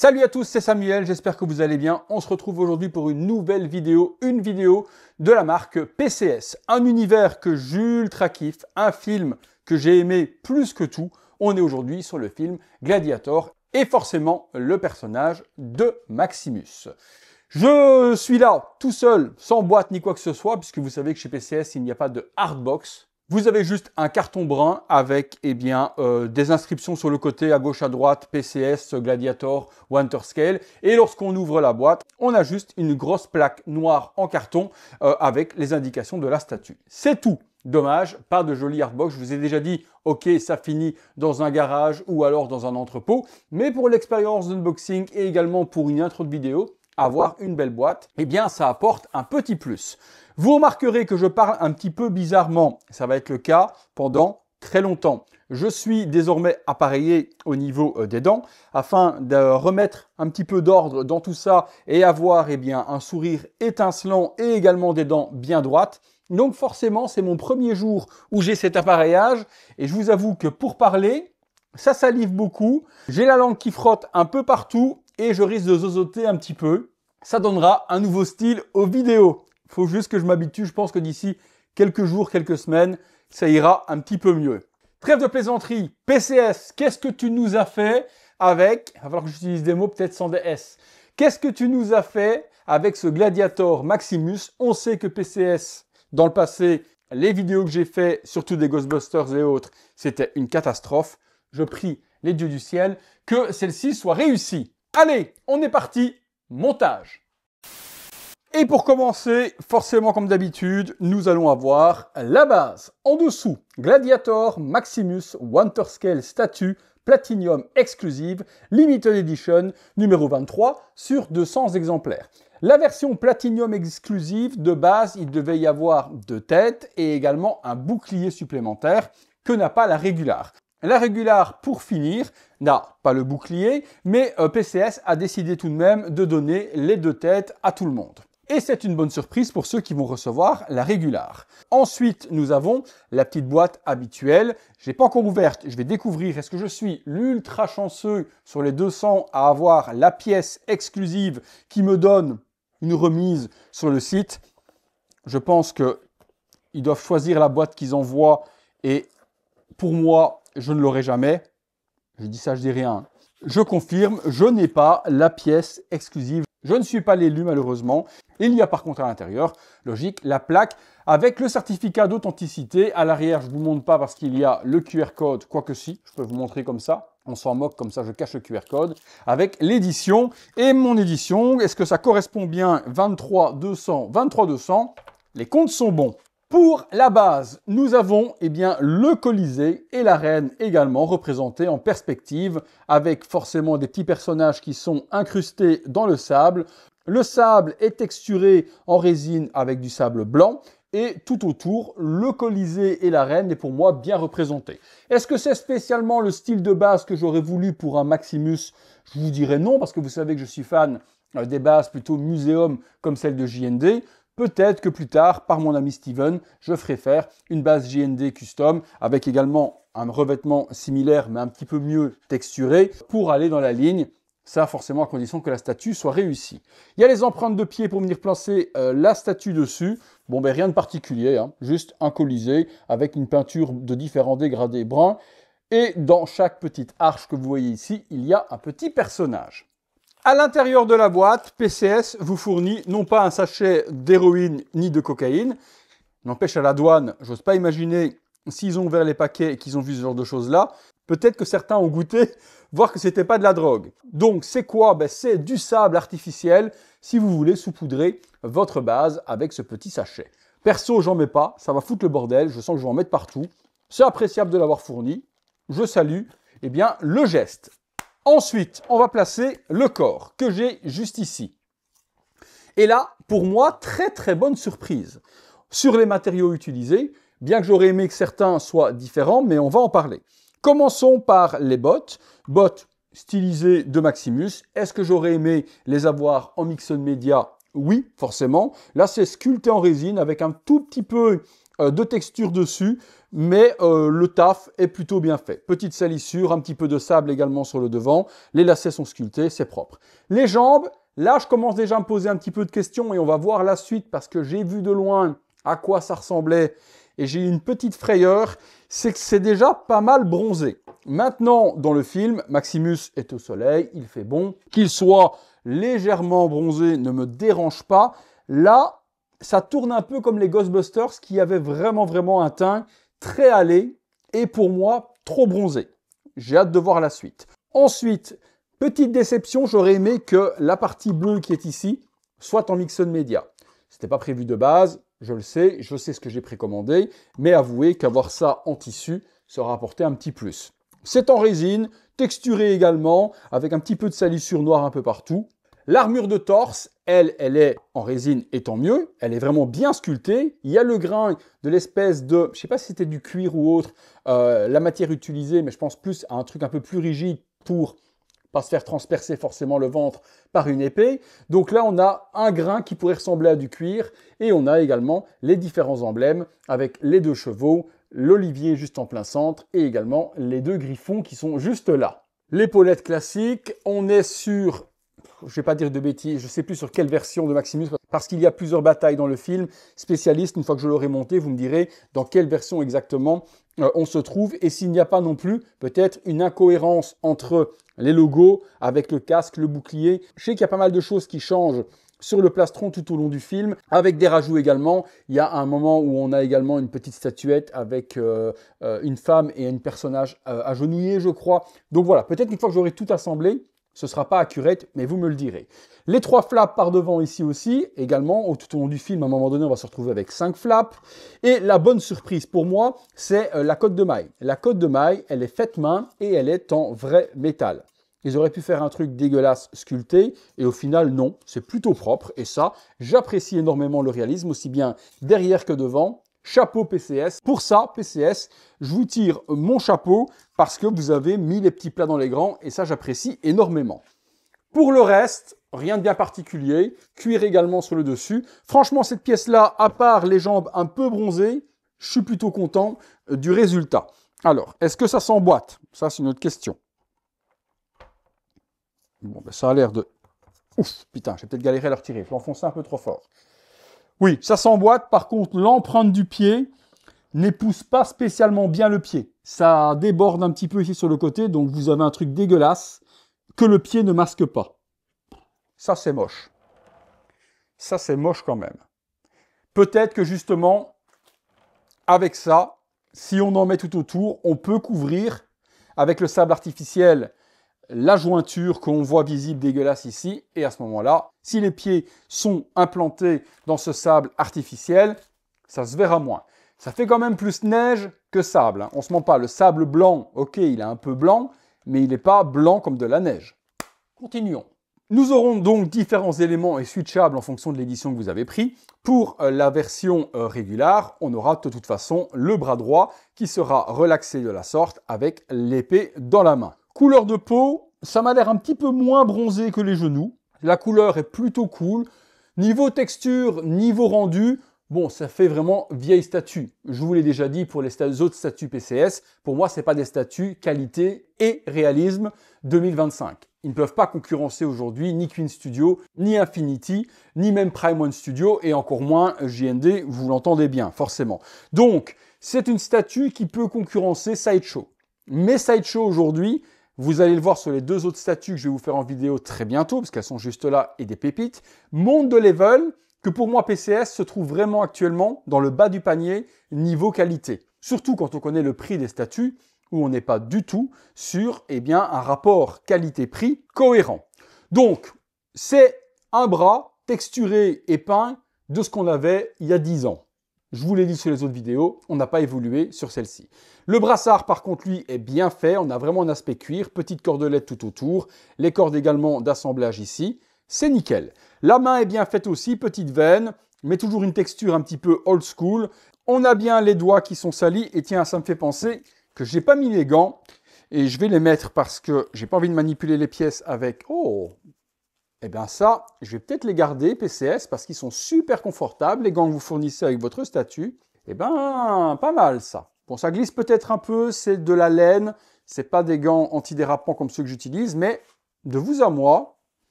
Salut à tous, c'est Samuel, j'espère que vous allez bien. On se retrouve aujourd'hui pour une nouvelle vidéo, une vidéo de la marque PCS. Un univers que j'ultra kiffe, un film que j'ai aimé plus que tout. On est aujourd'hui sur le film Gladiator et forcément le personnage de Maximus. Je suis là tout seul, sans boîte ni quoi que ce soit, puisque vous savez que chez PCS, il n'y a pas de hardbox. Vous avez juste un carton brun avec des inscriptions sur le côté à gauche à droite, PCS, Gladiator, Winterscale. Et lorsqu'on ouvre la boîte, on a juste une grosse plaque noire en carton avec les indications de la statue. C'est tout. Dommage, pas de joli hardbox. Je vous ai déjà dit, ok, ça finit dans un garage ou alors dans un entrepôt. Mais pour l'expérience d'unboxing et également pour une intro de vidéo, avoir une belle boîte, eh bien ça apporte un petit plus. Vous remarquerez que je parle un petit peu bizarrement. Ça va être le cas pendant très longtemps. Je suis désormais appareillé au niveau des dents afin de remettre un petit peu d'ordre dans tout ça et avoir un sourire étincelant et également des dents bien droites. Donc forcément, c'est mon premier jour où j'ai cet appareillage et je vous avoue que pour parler, ça salive beaucoup. J'ai la langue qui frotte un peu partout et je risque de zozoter un petit peu. Ça donnera un nouveau style aux vidéos. Il faut juste que je m'habitue. Je pense que d'ici quelques jours, quelques semaines, ça ira un petit peu mieux. Trêve de plaisanterie. PCS, qu'est-ce que tu nous as fait avec... Il va falloir que j'utilise des mots peut-être sans des S. Qu'est-ce que tu nous as fait avec ce Gladiator Maximus? On sait que PCS, dans le passé, les vidéos que j'ai fait, surtout des Ghostbusters et autres, c'était une catastrophe. Je prie les dieux du ciel que celle-ci soit réussie. Allez, on est parti. Montage. Et pour commencer, forcément comme d'habitude, nous allons avoir la base. En dessous, Gladiator Maximus Winterscale Statue Platinum Exclusive Limited Edition numéro 23 sur 200 exemplaires. La version Platinum Exclusive, de base, il devait y avoir 2 têtes et également un bouclier supplémentaire que n'a pas la Regular. La Regular, pour finir, n'a pas le bouclier, mais PCS a décidé tout de même de donner les 2 têtes à tout le monde. Et c'est une bonne surprise pour ceux qui vont recevoir la Regular. Ensuite, nous avons la petite boîte habituelle. Je ne l'ai pas encore ouverte, je vais découvrir. Est-ce que je suis l'ultra chanceux sur les 200 à avoir la pièce exclusive qui me donne une remise sur le site? Je pense qu'ils doivent choisir la boîte qu'ils envoient et pour moi, je ne l'aurai jamais. Je dis ça, je dis rien. Je confirme, je n'ai pas la pièce exclusive. Je ne suis pas l'élu malheureusement. Il y a par contre à l'intérieur, logique, la plaque avec le certificat d'authenticité. À l'arrière, je ne vous montre pas parce qu'il y a le QR code, quoique si, je peux vous montrer comme ça. On s'en moque, comme ça je cache le QR code. Avec l'édition et mon édition, est-ce que ça correspond bien 23 200, 23 200? Les comptes sont bons. Pour la base, nous avons le Colisée et l'arène également représentés en perspective avec forcément des petits personnages qui sont incrustés dans le sable. Le sable est texturé en résine avec du sable blanc et tout autour, le Colisée et l'arène est pour moi bien représenté. Est-ce que c'est spécialement le style de base que j'aurais voulu pour un Maximus? Je vous dirais non parce que vous savez que je suis fan des bases plutôt muséum comme celle de JND. Peut-être que plus tard, par mon ami Steven, je ferai faire une base JND custom avec également un revêtement similaire mais un petit peu mieux texturé pour aller dans la ligne. Ça, forcément, à condition que la statue soit réussie. Il y a les empreintes de pied pour venir placer la statue dessus. Bon, ben rien de particulier, hein. Juste un Colisée avec une peinture de différents dégradés bruns. Et dans chaque petite arche que vous voyez ici, il y a un petit personnage. À l'intérieur de la boîte, PCS vous fournit non pas un sachet d'héroïne ni de cocaïne. N'empêche, à la douane, j'ose pas imaginer s'ils ont ouvert les paquets et qu'ils ont vu ce genre de choses-là. Peut-être que certains ont goûté, voir que c'était pas de la drogue. Donc, c'est quoi? Ben, c'est du sable artificiel si vous voulez saupoudrer votre base avec ce petit sachet. Perso, j'en mets pas, ça va foutre le bordel, je sens que je vais en mettre partout. C'est appréciable de l'avoir fourni. Je salue le geste. Ensuite, on va placer le corps que j'ai juste ici. Et là, pour moi, très très bonne surprise. Sur les matériaux utilisés, bien que j'aurais aimé que certains soient différents, mais on va en parler. Commençons par les bottes. Bottes stylisées de Maximus. Est-ce que j'aurais aimé les avoir en Mixon Media? Oui, forcément. Là, c'est sculpté en résine avec un tout petit peu de texture dessus. mais le taf est plutôt bien fait. Petite salissure, un petit peu de sable également sur le devant, les lacets sont sculptés, c'est propre. Les jambes, là je commence déjà à me poser un petit peu de questions et on va voir la suite parce que j'ai vu de loin à quoi ça ressemblait et j'ai eu une petite frayeur, c'est que c'est déjà pas mal bronzé. Maintenant, dans le film, Maximus est au soleil, il fait bon, qu'il soit légèrement bronzé ne me dérange pas. Là, ça tourne un peu comme les Ghostbusters qui avaient vraiment un teint très hâlé et pour moi trop bronzé. J'ai hâte de voir la suite. Ensuite, petite déception, j'aurais aimé que la partie bleue qui est ici soit en Mixon Media. C'était pas prévu de base, je le sais, je sais ce que j'ai précommandé, mais avouez qu'avoir ça en tissu sera apporté un petit plus. C'est en résine, texturé également, avec un petit peu de salissure noire un peu partout. L'armure de torse, elle est en résine et tant mieux, elle est vraiment bien sculptée. Il y a le grain de l'espèce de, je sais pas si c'était du cuir ou autre, la matière utilisée, mais je pense plus à un truc un peu plus rigide pour pas se faire transpercer forcément le ventre par une épée. Donc là, on a un grain qui pourrait ressembler à du cuir et on a également les différents emblèmes avec les 2 chevaux, l'olivier juste en plein centre et également les 2 griffons qui sont juste là. L'épaulette classique, on est sur, je ne vais pas dire de bêtises, je ne sais plus sur quelle version de Maximus, parce qu'il y a plusieurs batailles dans le film. Spécialiste, une fois que je l'aurai monté, vous me direz dans quelle version exactement on se trouve et s'il n'y a pas non plus peut-être une incohérence entre les logos avec le casque, le bouclier. Je sais qu'il y a pas mal de choses qui changent sur le plastron tout au long du film, avec des rajouts également. Il y a un moment où on a également une petite statuette avec une femme et un personnage agenouillé, je crois. Donc voilà, peut-être une fois que j'aurai tout assemblé, ce ne sera pas accurate, mais vous me le direz. Les 3 flaps par devant ici aussi, également, tout au long du film, à un moment donné, on va se retrouver avec 5 flaps. Et la bonne surprise pour moi, c'est la cotte de maille. La cotte de maille, elle est faite main et elle est en vrai métal. Ils auraient pu faire un truc dégueulasse sculpté, et au final, non, c'est plutôt propre. Et ça, j'apprécie énormément le réalisme, aussi bien derrière que devant. Chapeau PCS. Pour ça, PCS, je vous tire mon chapeau parce que vous avez mis les petits plats dans les grands et ça, j'apprécie énormément. Pour le reste, rien de bien particulier. Cuir également sur le dessus. Franchement, cette pièce-là, à part les jambes un peu bronzées, je suis plutôt content du résultat. Alors, est-ce que ça s'emboîte? Ça, c'est une autre question. Bon, ben, ça a l'air de... Ouf, putain, j'ai peut-être galéré à le retirer. Je l'ai enfoncé un peu trop fort. Oui, ça s'emboîte. Par contre, l'empreinte du pied n'épouse pas spécialement bien le pied. Ça déborde un petit peu ici sur le côté, donc vous avez un truc dégueulasse que le pied ne masque pas. Ça, c'est moche. Ça, c'est moche quand même. Peut-être que justement, avec ça, si on en met tout autour, on peut couvrir avec le sable artificiel la jointure qu'on voit visible dégueulasse ici. Et à ce moment-là, si les pieds sont implantés dans ce sable artificiel, ça se verra moins. Ça fait quand même plus neige que sable. Hein. On ne se ment pas. Le sable blanc, ok, il est un peu blanc, mais il n'est pas blanc comme de la neige. Continuons. Nous aurons donc différents éléments et switchables en fonction de l'édition que vous avez pris. Pour la version régulière, on aura de toute façon le bras droit qui sera relaxé de la sorte avec l'épée dans la main. Couleur de peau, ça m'a l'air un petit peu moins bronzé que les genoux. La couleur est plutôt cool. Niveau texture, niveau rendu, bon, ça fait vraiment vieille statue. Je vous l'ai déjà dit pour les autres statues PCS. Pour moi, ce n'est pas des statues qualité et réalisme 2025. Ils ne peuvent pas concurrencer aujourd'hui ni Queen Studio, ni Infinity, ni même Prime One Studio, et encore moins JND, vous l'entendez bien, forcément. Donc, c'est une statue qui peut concurrencer Sideshow. Mais Sideshow aujourd'hui, vous allez le voir sur les 2 autres statues que je vais vous faire en vidéo très bientôt, parce qu'elles sont juste là et des pépites, montent de level que pour moi PCS se trouve vraiment actuellement dans le bas du panier niveau qualité. Surtout quand on connaît le prix des statues, où on n'est pas du tout sur un rapport qualité-prix cohérent. Donc, c'est un bras texturé et peint de ce qu'on avait il y a 10 ans. Je vous l'ai dit sur les autres vidéos, on n'a pas évolué sur celle-ci. Le brassard, par contre, lui, est bien fait. On a vraiment un aspect cuir, petite cordelette tout autour, les cordes également d'assemblage ici. C'est nickel. La main est bien faite aussi, petite veine, mais toujours une texture un petit peu old school. On a bien les doigts qui sont salis. Et tiens, ça me fait penser que je n'ai pas mis les gants. Et je vais les mettre parce que j'ai pas envie de manipuler les pièces avec... Oh, eh bien ça, je vais peut-être les garder, PCS, parce qu'ils sont super confortables. Les gants que vous fournissez avec votre statue, eh bien, pas mal ça. Bon, ça glisse peut-être un peu, c'est de la laine, c'est pas des gants antidérapants comme ceux que j'utilise, mais de vous à moi,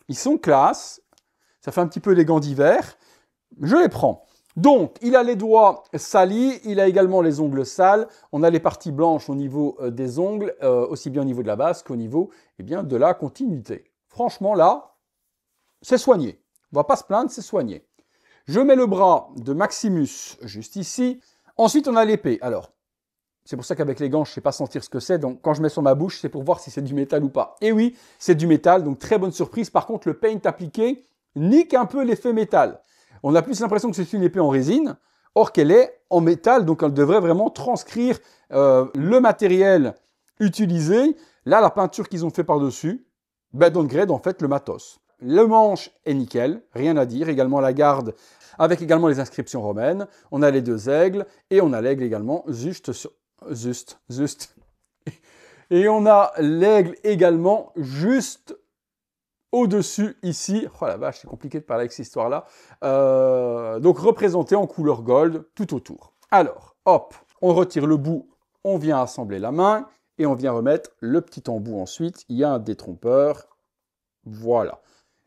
ils sont classe. Ça fait un petit peu les gants d'hiver. Je les prends. Donc, il a les doigts salis, il a également les ongles sales. On a les parties blanches au niveau des ongles, aussi bien au niveau de la base qu'au niveau de la continuité. Franchement, là, c'est soigné. On ne va pas se plaindre, c'est soigné. Je mets le bras de Maximus juste ici. Ensuite, on a l'épée. Alors, c'est pour ça qu'avec les gants, je ne sais pas sentir ce que c'est. Donc, quand je mets sur ma bouche, c'est pour voir si c'est du métal ou pas. Et oui, c'est du métal, donc très bonne surprise. Par contre, le paint appliqué nique un peu l'effet métal. On a plus l'impression que c'est une épée en résine, or qu'elle est en métal, donc elle devrait vraiment transcrire le matériel utilisé. Là, la peinture qu'ils ont fait par-dessus, downgrade en fait le matos. Le manche est nickel, rien à dire. Également la garde, avec également les inscriptions romaines. On a les deux aigles, et on a l'aigle également juste. Et on a l'aigle également juste au-dessus, ici. Oh la vache, c'est compliqué de parler avec cette histoire-là. Donc représenté en couleur gold tout autour. Alors, hop, on retire le bout, on vient assembler la main, et on vient remettre le petit embout ensuite. Il y a un détrompeur. Voilà.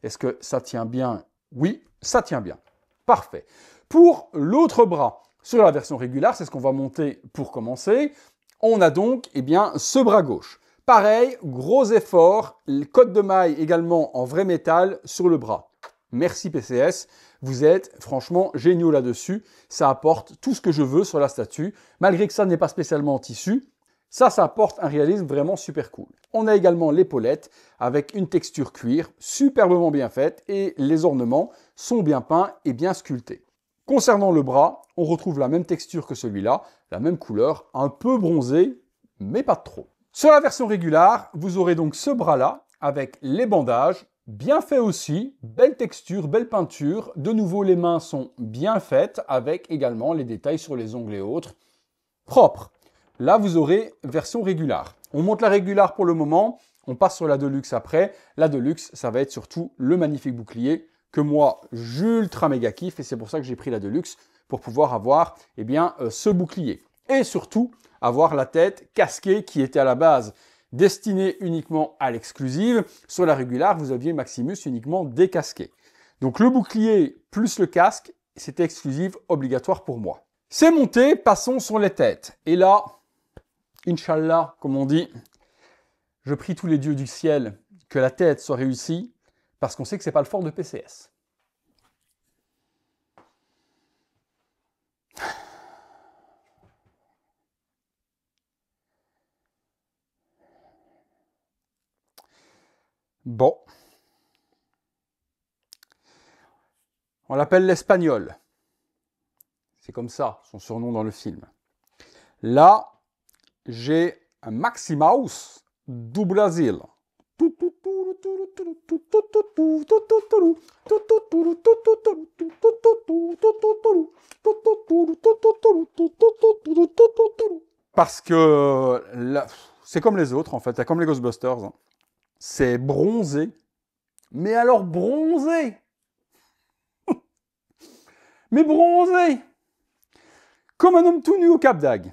Est-ce que ça tient bien? Oui, ça tient bien. Parfait. Pour l'autre bras, sur la version régulière, c'est ce qu'on va monter pour commencer. On a donc ce bras gauche. Pareil, gros effort, cotte de maille également en vrai métal sur le bras. Merci PCS, vous êtes franchement géniaux là-dessus. Ça apporte tout ce que je veux sur la statue. Malgré que ça n'est pas spécialement en tissu, ça apporte un réalisme vraiment super cool. On a également l'épaulette avec une texture cuir superbement bien faite et les ornements sont bien peints et bien sculptés. Concernant le bras, on retrouve la même texture que celui-là, la même couleur, un peu bronzé, mais pas trop. Sur la version régulière, vous aurez donc ce bras-là avec les bandages, bien fait aussi, belle texture, belle peinture. De nouveau, les mains sont bien faites avec également les détails sur les ongles et autres. Propre. Là, vous aurez version régulière. On monte la régulière pour le moment, on passe sur la Deluxe après. La Deluxe, ça va être surtout le magnifique bouclier que moi, j'ultra méga kiffe et c'est pour ça que j'ai pris la Deluxe pour pouvoir avoir ce bouclier. Et surtout, avoir la tête casquée qui était à la base destinée uniquement à l'exclusive. Sur la régulière, vous aviez Maximus uniquement décasqué. Donc le bouclier plus le casque, c'était exclusif, obligatoire pour moi. C'est monté, passons sur les têtes. Et là, Inch'Allah, comme on dit, je prie tous les dieux du ciel que la tête soit réussie, parce qu'on sait que c'est pas le fort de PCS. Bon. On l'appelle l'Espagnol. C'est comme ça, son surnom dans le film. Là, j'ai un Maximaus do Brasil. Parce que c'est comme les autres en fait, c'est comme les Ghostbusters. Hein. C'est bronzé, mais alors bronzé. Mais bronzé. Comme un homme tout nu au Cap d'Agde.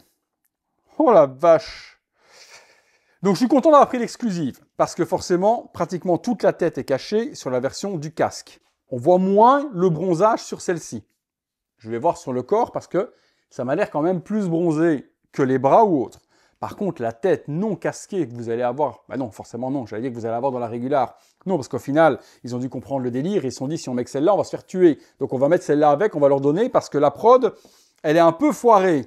Oh la vache. Donc je suis content d'avoir pris l'exclusive, parce que forcément, pratiquement toute la tête est cachée sur la version du casque. On voit moins le bronzage sur celle-ci. Je vais voir sur le corps, parce que ça m'a l'air quand même plus bronzé que les bras ou autres. Par contre, la tête non casquée que vous allez avoir, non, forcément non, j'allais dire que vous allez avoir dans la régulière. Non, parce qu'au final, ils ont dû comprendre le délire, ils se sont dit, si on met que celle-là, on va se faire tuer. Donc on va mettre celle-là avec, on va leur donner, parce que la prod, elle est un peu foirée.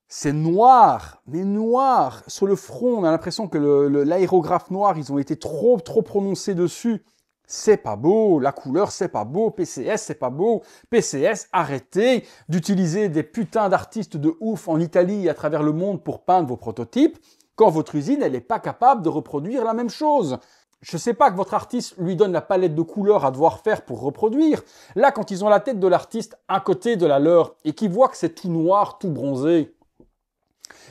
C'est noir, mais noir. Sur le front, on a l'impression que l'aérographe noir, ils ont été trop prononcés dessus. C'est pas beau, la couleur, c'est pas beau, PCS, c'est pas beau. PCS, arrêtez d'utiliser des putains d'artistes de ouf en Italie et à travers le monde pour peindre vos prototypes, quand votre usine, elle n'est pas capable de reproduire la même chose. Je sais pas que votre artiste lui donne la palette de couleurs à devoir faire pour reproduire. Là, quand ils ont la tête de l'artiste à côté de la leur et qu'ils voient que c'est tout noir, tout bronzé,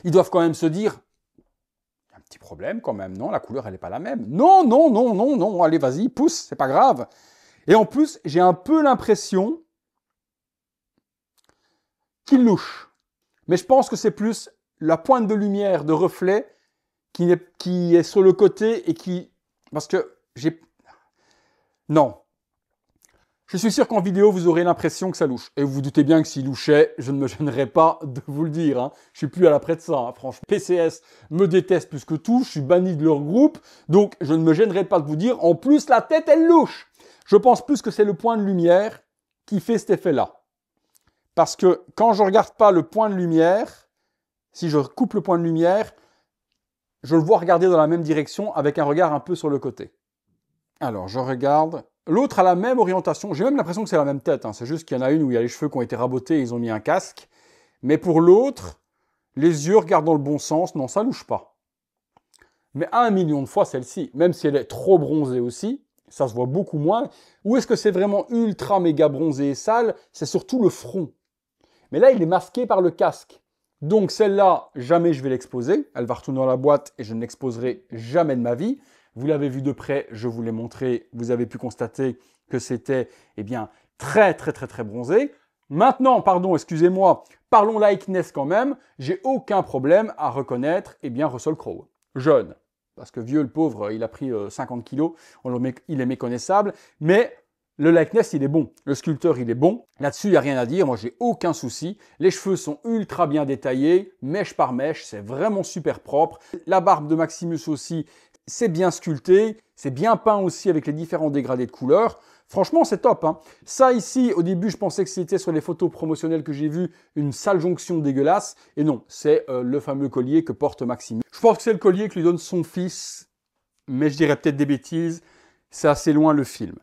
ils doivent quand même se dire, il y a un petit problème quand même, non, la couleur elle n'est pas la même. Non, non, non, non, non, allez vas-y, pousse, c'est pas grave. Et en plus, j'ai un peu l'impression qu'il louche. Mais je pense que c'est plus la pointe de lumière, de reflet, qui est sur le côté et qui... Parce que j'ai... Non. Je suis sûr qu'en vidéo, vous aurez l'impression que ça louche. Et vous vous doutez bien que s'il louchait, je ne me gênerais pas de vous le dire. Hein. Je suis plus à l'après de ça. Hein. Franchement, PCS me déteste plus que tout. Je suis banni de leur groupe. Donc, je ne me gênerai pas de vous dire. En plus, la tête, elle louche. Je pense plus que c'est le point de lumière qui fait cet effet-là. Parce que quand je ne regarde pas le point de lumière, si je coupe le point de lumière, je le vois regarder dans la même direction avec un regard un peu sur le côté. Alors, je regarde. L'autre a la même orientation. J'ai même l'impression que c'est la même tête. Hein. C'est juste qu'il y en a une où il y a les cheveux qui ont été rabotés et ils ont mis un casque. Mais pour l'autre, les yeux regardent dans le bon sens. Non, ça ne louche pas. Mais 1 million de fois celle-ci, même si elle est trop bronzée aussi, ça se voit beaucoup moins. Où est-ce que c'est vraiment ultra méga bronzé et sale? C'est surtout le front. Mais là, il est masqué par le casque. Donc celle-là, jamais je vais l'exposer. Elle va retourner dans la boîte et je ne l'exposerai jamais de ma vie. Vous l'avez vu de près, je vous l'ai montré. Vous avez pu constater que c'était très bronzé. Maintenant, pardon, excusez-moi, parlons likeness quand même. J'ai aucun problème à reconnaître Russell Crowe. Jeune, parce que vieux, le pauvre, il a pris 50 kilos. Il est méconnaissable. Mais le likeness, il est bon. Le sculpteur, il est bon. Là-dessus, il n'y a rien à dire. Moi, j'ai aucun souci. Les cheveux sont ultra bien détaillés, mèche par mèche. C'est vraiment super propre. La barbe de Maximus aussi, c'est bien sculpté. C'est bien peint aussi avec les différents dégradés de couleurs. Franchement, c'est top. Hein. Ça ici, au début, je pensais que c'était sur les photos promotionnelles que j'ai vues une sale jonction dégueulasse. Et non, c'est le fameux collier que porte Maximus. Je pense que c'est le collier que lui donne son fils. Mais je dirais peut-être des bêtises. C'est assez loin le film.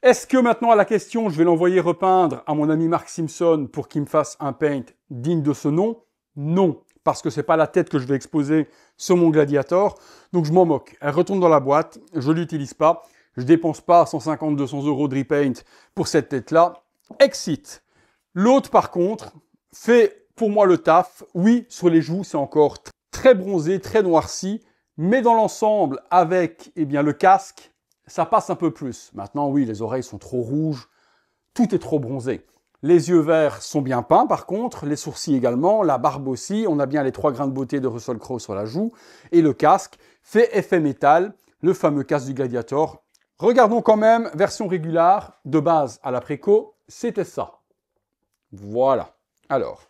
Est-ce que maintenant à la question, je vais l'envoyer repeindre à mon ami Mark Simpson pour qu'il me fasse un paint digne de ce nom? Non, parce que c'est pas la tête que je vais exposer sur mon Gladiator. Donc je m'en moque. Elle retourne dans la boîte, je l'utilise pas. Je dépense pas 150-200 € de repaint pour cette tête-là. Exit. L'autre par contre fait pour moi le taf. Oui, sur les joues, c'est encore très bronzé, très noirci. Mais dans l'ensemble, avec le casque, ça passe un peu plus. Maintenant, oui, les oreilles sont trop rouges. Tout est trop bronzé. Les yeux verts sont bien peints, par contre. Les sourcils également. La barbe aussi. On a bien les 3 grains de beauté de Russell Crowe sur la joue. Et le casque fait effet métal. Le fameux casque du Gladiator. Regardons quand même, version régulière, de base à la préco. C'était ça. Voilà. Alors,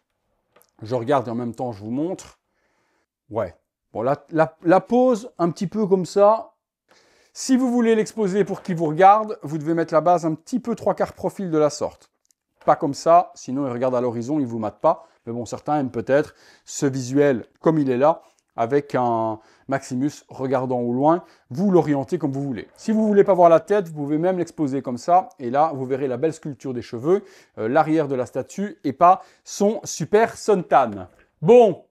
je regarde et en même temps, je vous montre. Ouais. Bon, la pose, un petit peu comme ça. Si vous voulez l'exposer pour qu'il vous regarde, vous devez mettre la base un petit peu 3/4 profil de la sorte. Pas comme ça, sinon il regarde à l'horizon, il ne vous mate pas. Mais bon, certains aiment peut-être ce visuel comme il est là, avec un Maximus regardant au loin. Vous l'orientez comme vous voulez. Si vous ne voulez pas voir la tête, vous pouvez même l'exposer comme ça. Et là, vous verrez la belle sculpture des cheveux, l'arrière de la statue et pas son super suntan. Bon.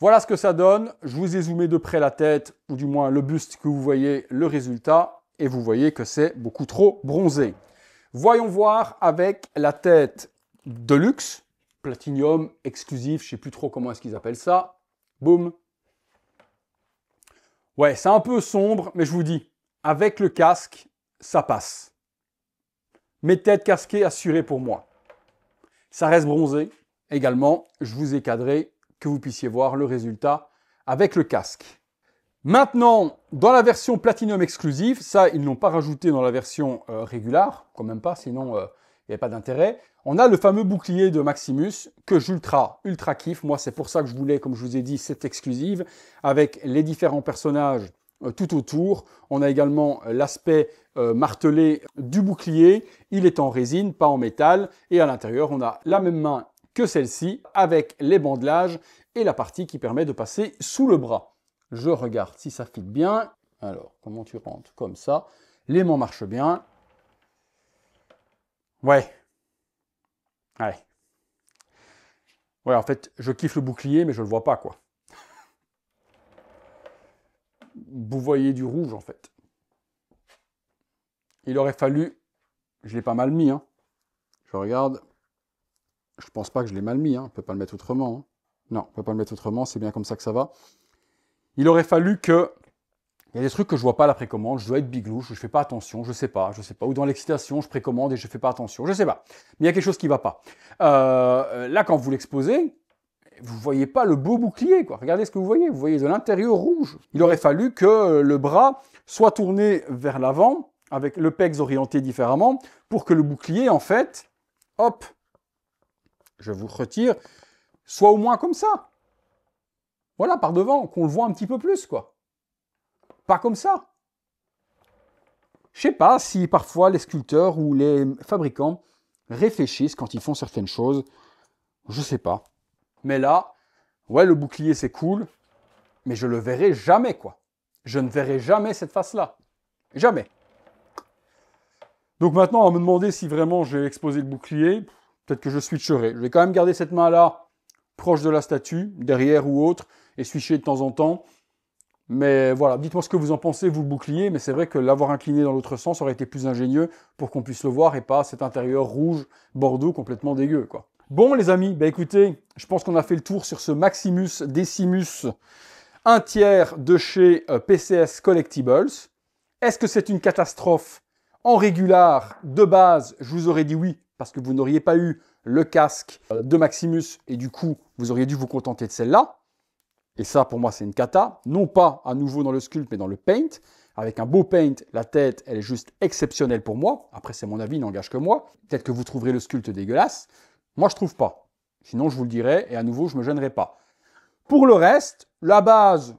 Voilà ce que ça donne. Je vous ai zoomé de près la tête, ou du moins le buste que vous voyez, le résultat. Et vous voyez que c'est beaucoup trop bronzé. Voyons voir avec la tête de luxe, platinium, exclusif, je ne sais plus trop comment est-ce qu'ils appellent ça. Boum. Ouais, c'est un peu sombre, mais je vous dis, avec le casque, ça passe. Mes têtes casquées assurées pour moi. Ça reste bronzé. Également, je vous ai cadré que vous puissiez voir le résultat avec le casque. Maintenant, dans la version Platinum exclusive, ça, ils ne l'ont pas rajouté dans la version régulière, quand même pas, sinon il n'y avait pas d'intérêt. On a le fameux bouclier de Maximus que j'ultra kiffe. Moi, c'est pour ça que je voulais, comme je vous ai dit, cette exclusive, avec les différents personnages tout autour. On a également l'aspect martelé du bouclier. Il est en résine, pas en métal. Et à l'intérieur, on a la même main que celle-ci, avec les bandelages et la partie qui permet de passer sous le bras. Je regarde si ça fit bien. Alors, comment tu rentres? Comme ça. L'aimant marche bien. Ouais. Ouais, en fait, je kiffe le bouclier, mais je ne le vois pas, quoi. Vous voyez du rouge, en fait. Il aurait fallu... Je l'ai pas mal mis, hein. Je regarde... Je pense pas que je l'ai mal mis, hein. On ne peut pas le mettre autrement. Hein. Non, on ne peut pas le mettre autrement, c'est bien comme ça que ça va. Il aurait fallu que... Il y a des trucs que je vois pas à la précommande, je dois être biglouche, je fais pas attention, je sais pas. Ou dans l'excitation, je précommande et je fais pas attention, je sais pas. Mais il y a quelque chose qui va pas. Là, quand vous l'exposez, vous voyez pas le beau bouclier, quoi. Regardez ce que vous voyez de l'intérieur rouge. Il aurait fallu que le bras soit tourné vers l'avant, avec le pegs orienté différemment, pour que le bouclier, en fait, hop, je vous retire, soit au moins comme ça. Voilà, par devant, qu'on le voit un petit peu plus, quoi. Pas comme ça. Je sais pas si parfois les sculpteurs ou les fabricants réfléchissent quand ils font certaines choses. Je sais pas. Mais là, ouais, le bouclier c'est cool, mais je le verrai jamais, quoi. Je ne verrai jamais cette face-là. Jamais. Donc maintenant, on va me demander si vraiment j'ai exposé le bouclier. Peut-être que je switcherai. Je vais quand même garder cette main-là proche de la statue, derrière ou autre, et switcher de temps en temps. Mais voilà, dites-moi ce que vous en pensez, vous, le bouclier. Mais c'est vrai que l'avoir incliné dans l'autre sens aurait été plus ingénieux pour qu'on puisse le voir et pas cet intérieur rouge, bordeaux, complètement dégueu, quoi. Bon, les amis, bah écoutez, je pense qu'on a fait le tour sur ce Maximus Decimus 1/3 de chez PCS Collectibles. Est-ce que c'est une catastrophe? En régular, de base, je vous aurais dit oui, parce que vous n'auriez pas eu le casque de Maximus, et du coup, vous auriez dû vous contenter de celle-là. Et ça, pour moi, c'est une cata. Non pas à nouveau dans le sculpt, mais dans le paint. Avec un beau paint, la tête, elle est juste exceptionnelle pour moi. Après, c'est mon avis, il n'engage que moi. Peut-être que vous trouverez le sculpt dégueulasse. Moi, je trouve pas. Sinon, je vous le dirai, et à nouveau, je me gênerai pas. Pour le reste, la base,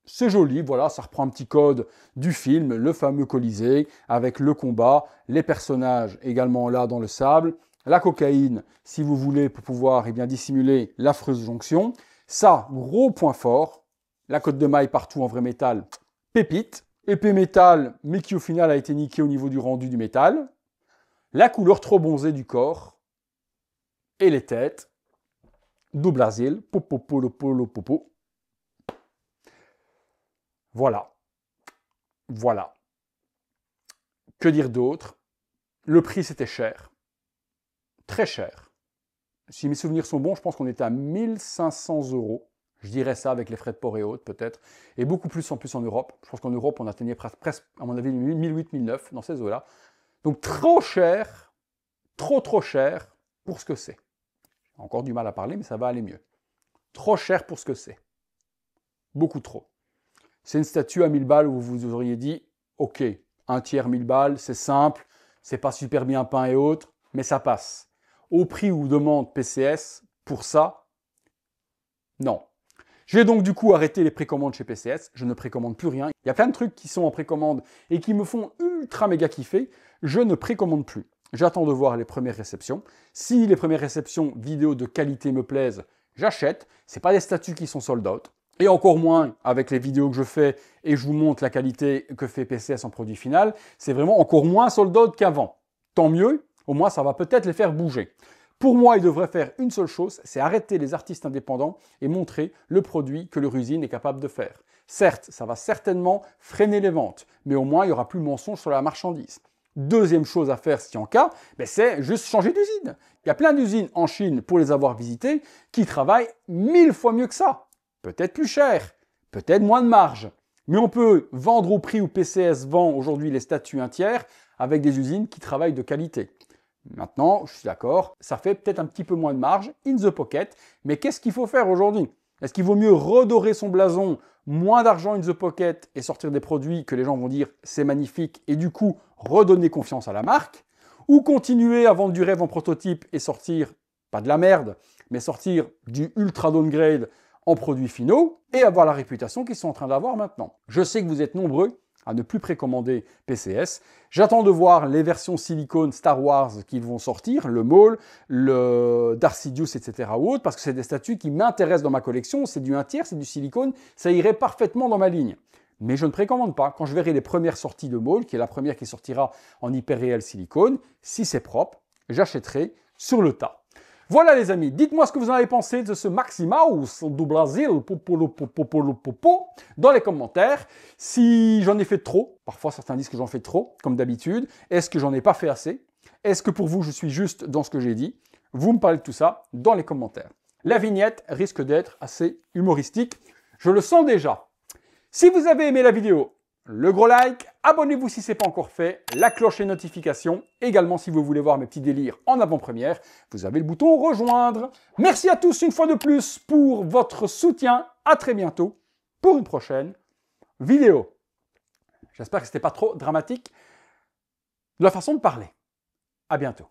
c'est joli. Voilà, ça reprend un petit code du film, le fameux Colisée, avec le combat, les personnages également là dans le sable, la cocaïne, si vous voulez, pour pouvoir dissimuler l'affreuse jonction. Ça, gros point fort. La cote de maille partout en vrai métal, pépite. Épais métal, mais qui au final a été niqué au niveau du rendu du métal. La couleur trop bronzée du corps. Et les têtes. Double asile. Popo, polo, polo, popo. Voilà. Voilà. Que dire d'autre? Le prix, c'était cher. Très cher. Si mes souvenirs sont bons, je pense qu'on était à 1500 €. Je dirais ça avec les frais de port et autres, peut-être. Et beaucoup plus en plus en Europe. Je pense qu'en Europe, on atteignait presque, à mon avis, 1008-1009 dans ces eaux-là. Donc trop cher, trop cher pour ce que c'est. J'ai encore du mal à parler, mais ça va aller mieux. Trop cher pour ce que c'est. Beaucoup trop. C'est une statue à 1000 balles où vous vous auriez dit, ok, 1/3 1000 balles, c'est simple, c'est pas super bien peint et autres, mais ça passe. Au prix où demande PCS, pour ça, non. J'ai donc du coup arrêté les précommandes chez PCS, je ne précommande plus rien. Il y a plein de trucs qui sont en précommande et qui me font ultra méga kiffer, je ne précommande plus. J'attends de voir les premières réceptions. Si les premières réceptions vidéo de qualité me plaisent, j'achète. Ce n'est pas des statues qui sont sold out. Et encore moins avec les vidéos que je fais et je vous montre la qualité que fait PCS en produit final. C'est vraiment encore moins sold out qu'avant. Tant mieux, au moins ça va peut-être les faire bouger. Pour moi, il devrait faire une seule chose, c'est arrêter les artistes indépendants et montrer le produit que leur usine est capable de faire. Certes, ça va certainement freiner les ventes, mais au moins il n'y aura plus de mensonge sur la marchandise. Deuxième chose à faire si en cas, c'est juste changer d'usine. Il y a plein d'usines en Chine, pour les avoir visitées, qui travaillent 1000 fois mieux que ça. Peut-être plus cher, peut-être moins de marge. Mais on peut vendre au prix où PCS vend aujourd'hui les statues 1/3 avec des usines qui travaillent de qualité. Maintenant, je suis d'accord, ça fait peut-être un petit peu moins de marge, in the pocket, mais qu'est-ce qu'il faut faire aujourd'hui? Est-ce qu'il vaut mieux redorer son blason, moins d'argent in the pocket et sortir des produits que les gens vont dire c'est magnifique et du coup redonner confiance à la marque? Ou continuer à vendre du rêve en prototype et sortir, pas de la merde, mais sortir du ultra downgrade en produits finaux et avoir la réputation qu'ils sont en train d'avoir maintenant? Je sais que vous êtes nombreux à ne plus précommander PCS. J'attends de voir les versions silicone Star Wars qui vont sortir, le Maul, le Darth Sidious, etc. ou autre, parce que c'est des statues qui m'intéressent dans ma collection. C'est du 1/3, c'est du silicone, ça irait parfaitement dans ma ligne. Mais je ne précommande pas. Quand je verrai les premières sorties de Maul, qui est la première qui sortira en hyper réel silicone, si c'est propre, j'achèterai sur le tas. Voilà les amis, dites-moi ce que vous en avez pensé de ce Maximus do Brasil dans les commentaires. Si j'en ai fait trop, parfois certains disent que j'en fais trop, comme d'habitude. Est-ce que j'en ai pas fait assez? Est-ce que pour vous je suis juste dans ce que j'ai dit? Vous me parlez de tout ça dans les commentaires. La vignette risque d'être assez humoristique, je le sens déjà. Si vous avez aimé la vidéo, le gros like, abonnez-vous si ce n'est pas encore fait, la cloche et notifications. Également, si vous voulez voir mes petits délires en avant-première, vous avez le bouton rejoindre. Merci à tous une fois de plus pour votre soutien. À très bientôt pour une prochaine vidéo. J'espère que ce n'était pas trop dramatique de la façon de parler. À bientôt.